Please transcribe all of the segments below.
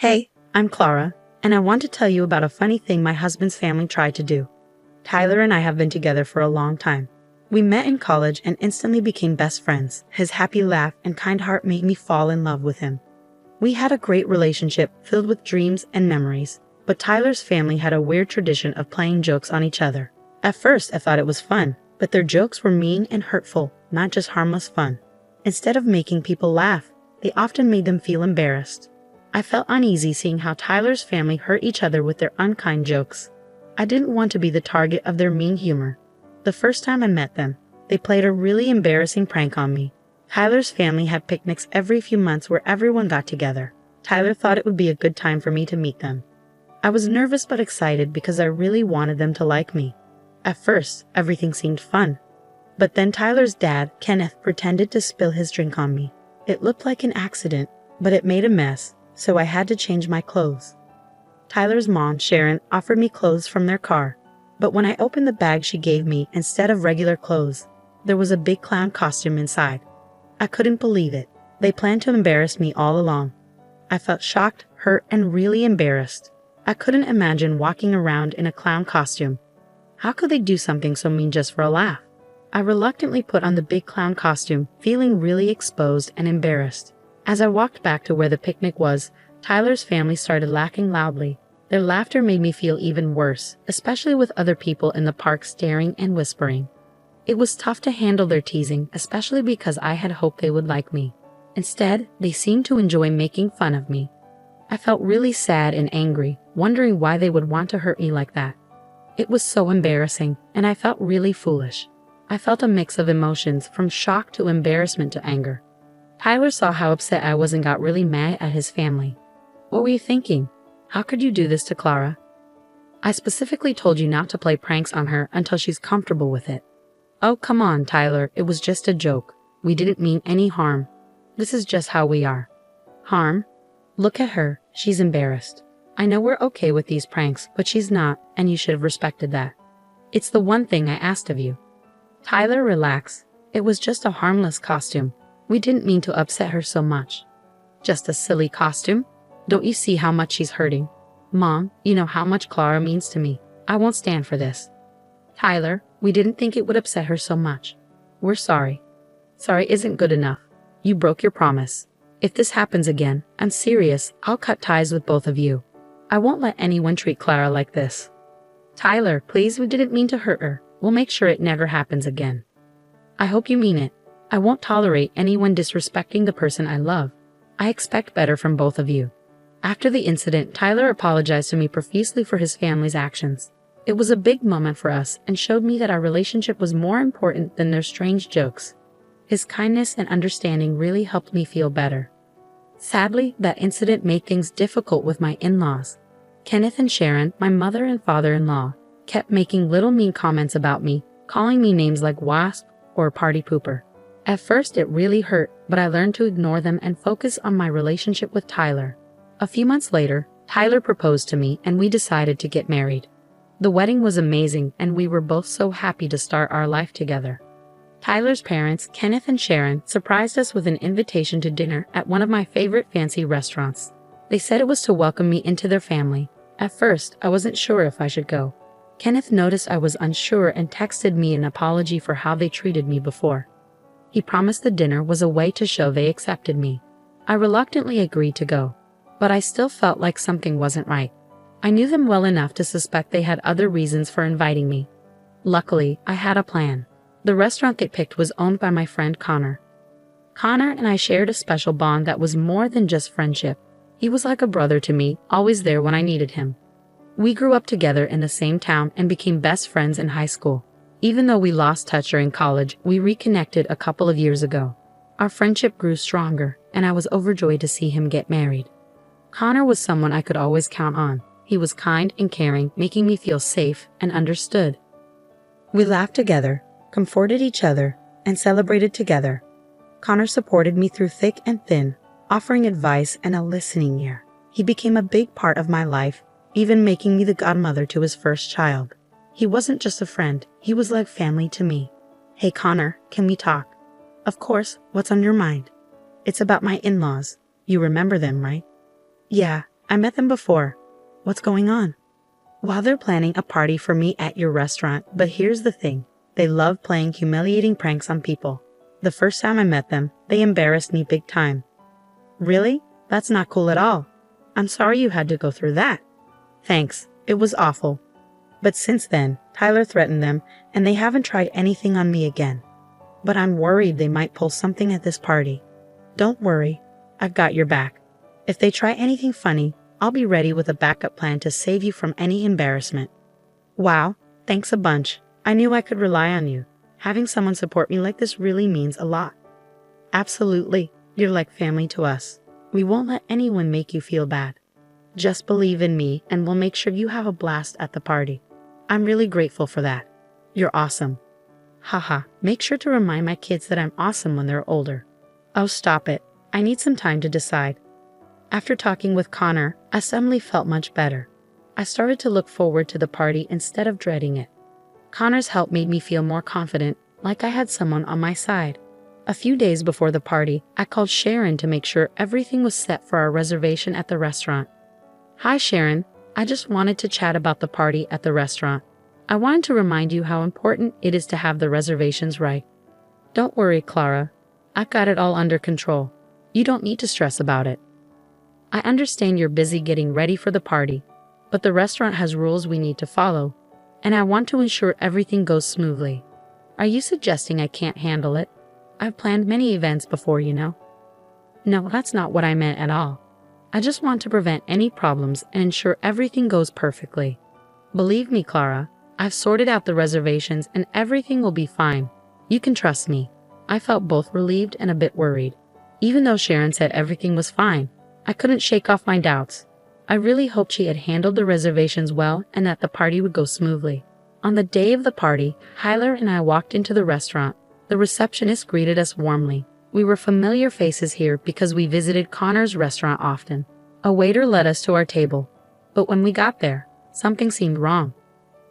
Hey, I'm Clara, and I want to tell you about a funny thing my husband's family tried to do. Tyler and I have been together for a long time. We met in college and instantly became best friends. His happy laugh and kind heart made me fall in love with him. We had a great relationship filled with dreams and memories, but Tyler's family had a weird tradition of playing jokes on each other. At first, I thought it was fun, but their jokes were mean and hurtful, not just harmless fun. Instead of making people laugh, they often made them feel embarrassed. I felt uneasy seeing how Tyler's family hurt each other with their unkind jokes. I didn't want to be the target of their mean humor. The first time I met them, they played a really embarrassing prank on me. Tyler's family had picnics every few months where everyone got together. Tyler thought it would be a good time for me to meet them. I was nervous but excited because I really wanted them to like me. At first, everything seemed fun. But then Tyler's dad, Kenneth, pretended to spill his drink on me. It looked like an accident, but it made a mess, so I had to change my clothes. Tyler's mom, Sharon, offered me clothes from their car, but when I opened the bag she gave me, instead of regular clothes, there was a big clown costume inside. I couldn't believe it. They planned to embarrass me all along. I felt shocked, hurt, and really embarrassed. I couldn't imagine walking around in a clown costume. How could they do something so mean just for a laugh? I reluctantly put on the big clown costume, feeling really exposed and embarrassed. As I walked back to where the picnic was, Tyler's family started laughing loudly. Their laughter made me feel even worse, especially with other people in the park staring and whispering. It was tough to handle their teasing, especially because I had hoped they would like me. Instead, they seemed to enjoy making fun of me. I felt really sad and angry, wondering why they would want to hurt me like that. It was so embarrassing, and I felt really foolish. I felt a mix of emotions, from shock to embarrassment to anger. Tyler saw how upset I was and got really mad at his family. What were you thinking? How could you do this to Clara? I specifically told you not to play pranks on her until she's comfortable with it. Oh, come on, Tyler, it was just a joke. We didn't mean any harm. This is just how we are. Harm? Look at her, she's embarrassed. I know we're okay with these pranks, but she's not, and you should have respected that. It's the one thing I asked of you. Tyler, relax. It was just a harmless costume. We didn't mean to upset her so much. Just a silly costume? Don't you see how much she's hurting? Mom, you know how much Clara means to me. I won't stand for this. Tyler, we didn't think it would upset her so much. We're sorry. Sorry isn't good enough. You broke your promise. If this happens again, I'm serious, I'll cut ties with both of you. I won't let anyone treat Clara like this. Tyler, please, we didn't mean to hurt her. We'll make sure it never happens again. I hope you mean it. I won't tolerate anyone disrespecting the person I love. I expect better from both of you. After the incident, Tyler apologized to me profusely for his family's actions. It was a big moment for us and showed me that our relationship was more important than their strange jokes. His kindness and understanding really helped me feel better. Sadly, that incident made things difficult with my in-laws. Kenneth and Sharon, my mother and father-in-law, kept making little mean comments about me, calling me names like wasp or party pooper. At first, it really hurt, but I learned to ignore them and focus on my relationship with Tyler. A few months later, Tyler proposed to me and we decided to get married. The wedding was amazing and we were both so happy to start our life together. Tyler's parents, Kenneth and Sharon, surprised us with an invitation to dinner at one of my favorite fancy restaurants. They said it was to welcome me into their family. At first, I wasn't sure if I should go. Kenneth noticed I was unsure and texted me an apology for how they treated me before. He promised the dinner was a way to show they accepted me. I reluctantly agreed to go, but I still felt like something wasn't right. I knew them well enough to suspect they had other reasons for inviting me. Luckily, I had a plan. The restaurant they picked was owned by my friend Connor. Connor and I shared a special bond that was more than just friendship. He was like a brother to me, always there when I needed him. We grew up together in the same town and became best friends in high school. Even though we lost touch during college, we reconnected a couple of years ago. Our friendship grew stronger, and I was overjoyed to see him get married. Connor was someone I could always count on. He was kind and caring, making me feel safe and understood. We laughed together, comforted each other, and celebrated together. Connor supported me through thick and thin, offering advice and a listening ear. He became a big part of my life, even making me the godmother to his first child. He wasn't just a friend, he was like family to me. Hey Connor, can we talk? Of course, what's on your mind? It's about my in-laws. You remember them, right? Yeah, I met them before. What's going on? Well, they're planning a party for me at your restaurant, but here's the thing. They love playing humiliating pranks on people. The first time I met them, they embarrassed me big time. Really? That's not cool at all. I'm sorry you had to go through that. Thanks, it was awful. But since then, Tyler threatened them, and they haven't tried anything on me again. But I'm worried they might pull something at this party. Don't worry, I've got your back. If they try anything funny, I'll be ready with a backup plan to save you from any embarrassment. Wow, thanks a bunch. I knew I could rely on you. Having someone support me like this really means a lot. Absolutely, you're like family to us. We won't let anyone make you feel bad. Just believe in me and we'll make sure you have a blast at the party. I'm really grateful for that. You're awesome. Haha, make sure to remind my kids that I'm awesome when they're older. Oh, stop it. I need some time to decide. After talking with Connor, I suddenly felt much better. I started to look forward to the party instead of dreading it. Connor's help made me feel more confident, like I had someone on my side. A few days before the party, I called Sharon to make sure everything was set for our reservation at the restaurant. Hi Sharon, I just wanted to chat about the party at the restaurant. I wanted to remind you how important it is to have the reservations right. Don't worry, Clara. I've got it all under control. You don't need to stress about it. I understand you're busy getting ready for the party, but the restaurant has rules we need to follow, and I want to ensure everything goes smoothly. Are you suggesting I can't handle it? I've planned many events before, you know. No, that's not what I meant at all. I just want to prevent any problems and ensure everything goes perfectly. Believe me, Clara, I've sorted out the reservations and everything will be fine. You can trust me. I felt both relieved and a bit worried. Even though Sharon said everything was fine, I couldn't shake off my doubts. I really hoped she had handled the reservations well and that the party would go smoothly. On the day of the party, Tyler and I walked into the restaurant. The receptionist greeted us warmly. We were familiar faces here because we visited Connor's restaurant often. A waiter led us to our table. But when we got there, something seemed wrong.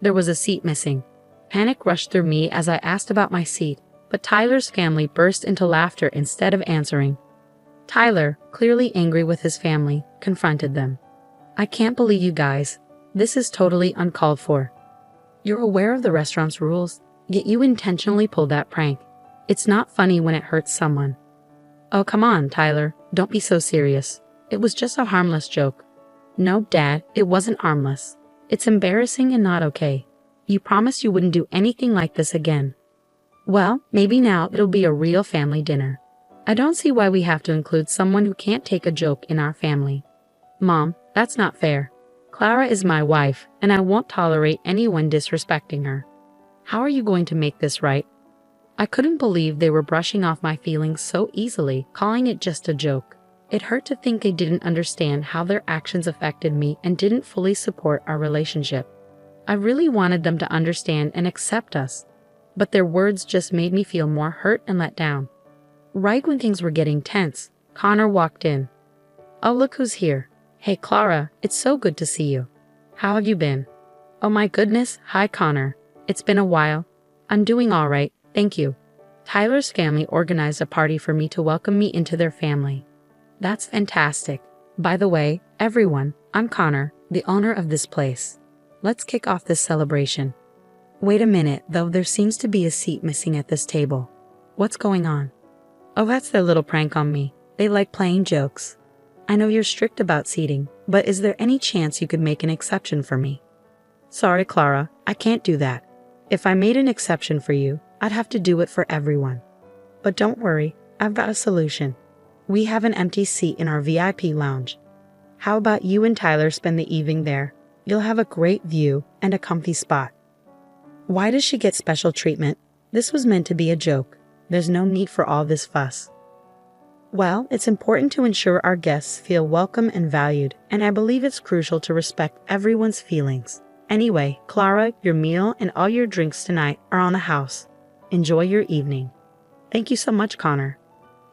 There was a seat missing. Panic rushed through me as I asked about my seat, but Tyler's family burst into laughter instead of answering. Tyler, clearly angry with his family, confronted them. I can't believe you guys. This is totally uncalled for. You're aware of the restaurant's rules, yet you intentionally pulled that prank. It's not funny when it hurts someone. Oh, come on, Tyler. Don't be so serious. It was just a harmless joke. No, Dad, it wasn't harmless. It's embarrassing and not okay. You promised you wouldn't do anything like this again. Well, maybe now it'll be a real family dinner. I don't see why we have to include someone who can't take a joke in our family. Mom, that's not fair. Clara is my wife, and I won't tolerate anyone disrespecting her. How are you going to make this right? I couldn't believe they were brushing off my feelings so easily, calling it just a joke. It hurt to think they didn't understand how their actions affected me and didn't fully support our relationship. I really wanted them to understand and accept us, but their words just made me feel more hurt and let down. Right when things were getting tense, Connor walked in. Oh, look who's here. Hey, Clara, it's so good to see you. How have you been? Oh my goodness, hi Connor. It's been a while. I'm doing all right, thank you. Tyler's family organized a party for me to welcome me into their family. That's fantastic. By the way, everyone, I'm Connor, the owner of this place. Let's kick off this celebration. Wait a minute, though, there seems to be a seat missing at this table. What's going on? Oh, that's their little prank on me. They like playing jokes. I know you're strict about seating, but is there any chance you could make an exception for me? Sorry, Clara, I can't do that. If I made an exception for you, I'd have to do it for everyone. But don't worry, I've got a solution. We have an empty seat in our VIP lounge. How about you and Tyler spend the evening there? You'll have a great view and a comfy spot. Why does she get special treatment? This was meant to be a joke. There's no need for all this fuss. Well, it's important to ensure our guests feel welcome and valued, and I believe it's crucial to respect everyone's feelings. Anyway, Clara, your meal and all your drinks tonight are on the house. Enjoy your evening. Thank you so much, Connor.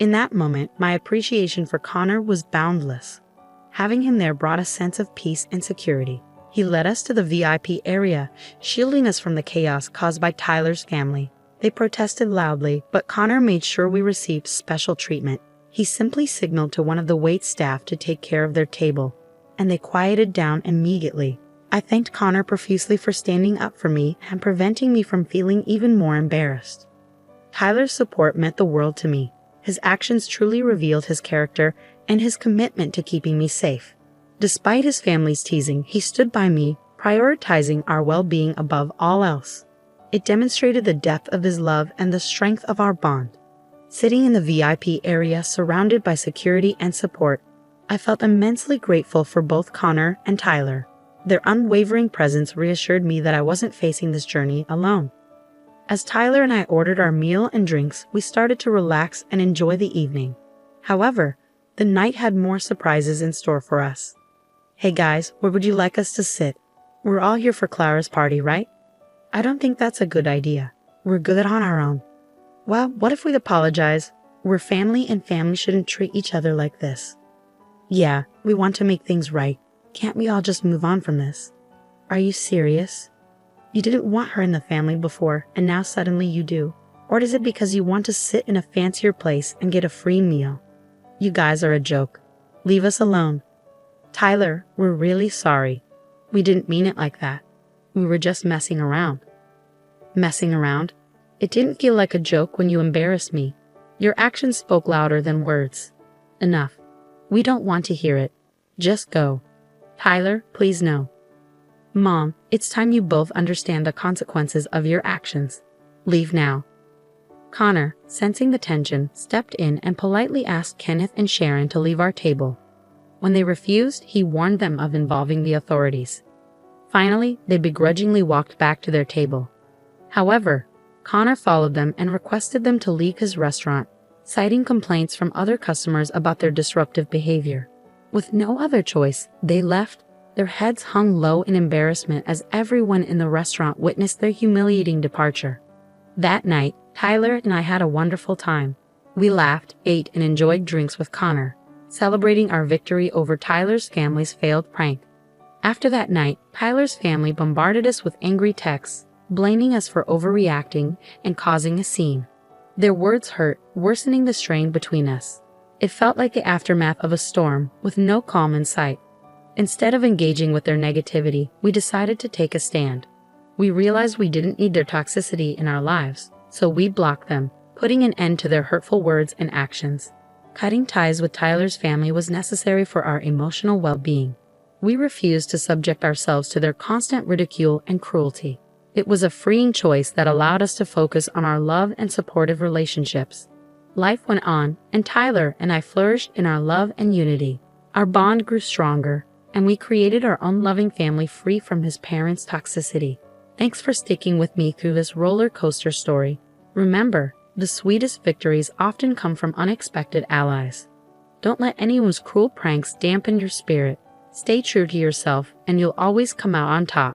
In that moment, my appreciation for Connor was boundless. Having him there brought a sense of peace and security. He led us to the VIP area, shielding us from the chaos caused by Tyler's family. They protested loudly, but Connor made sure we received special treatment. He simply signaled to one of the wait staff to take care of their table. and they quieted down immediately. I thanked Connor profusely for standing up for me and preventing me from feeling even more embarrassed. Tyler's support meant the world to me. His actions truly revealed his character and his commitment to keeping me safe. Despite his family's teasing, he stood by me, prioritizing our well-being above all else. It demonstrated the depth of his love and the strength of our bond. Sitting in the VIP area surrounded by security and support, I felt immensely grateful for both Connor and Tyler. Their unwavering presence reassured me that I wasn't facing this journey alone. As Tyler and I ordered our meal and drinks, we started to relax and enjoy the evening. However, the night had more surprises in store for us. Hey guys, where would you like us to sit? We're all here for Clara's party, right? I don't think that's a good idea. We're good on our own. Well, what if we apologize? We're family and family shouldn't treat each other like this. Yeah, we want to make things right. Can't we all just move on from this? Are you serious? You didn't want her in the family before, and now suddenly you do. Or is it because you want to sit in a fancier place and get a free meal? You guys are a joke. Leave us alone. Tyler, we're really sorry. We didn't mean it like that. We were just messing around. Messing around? It didn't feel like a joke when you embarrassed me. Your actions spoke louder than words. Enough. We don't want to hear it. Just go. Tyler, please no. Mom, it's time you both understand the consequences of your actions. Leave now. Connor, sensing the tension, stepped in and politely asked Kenneth and Sharon to leave our table. When they refused, he warned them of involving the authorities. Finally, they begrudgingly walked back to their table. However, Connor followed them and requested them to leave his restaurant, citing complaints from other customers about their disruptive behavior. With no other choice, they left, their heads hung low in embarrassment as everyone in the restaurant witnessed their humiliating departure. That night, Tyler and I had a wonderful time. We laughed, ate, and enjoyed drinks with Connor, celebrating our victory over Tyler's family's failed prank. After that night, Tyler's family bombarded us with angry texts, blaming us for overreacting and causing a scene. Their words hurt, worsening the strain between us. It felt like the aftermath of a storm, with no calm in sight. Instead of engaging with their negativity, we decided to take a stand. We realized we didn't need their toxicity in our lives, so we blocked them, putting an end to their hurtful words and actions. Cutting ties with Tyler's family was necessary for our emotional well-being. We refused to subject ourselves to their constant ridicule and cruelty. It was a freeing choice that allowed us to focus on our love and supportive relationships. Life went on, and Tyler and I flourished in our love and unity. Our bond grew stronger, and we created our own loving family free from his parents' toxicity. Thanks for sticking with me through this roller coaster story. Remember, the sweetest victories often come from unexpected allies. Don't let anyone's cruel pranks dampen your spirit. Stay true to yourself, and you'll always come out on top.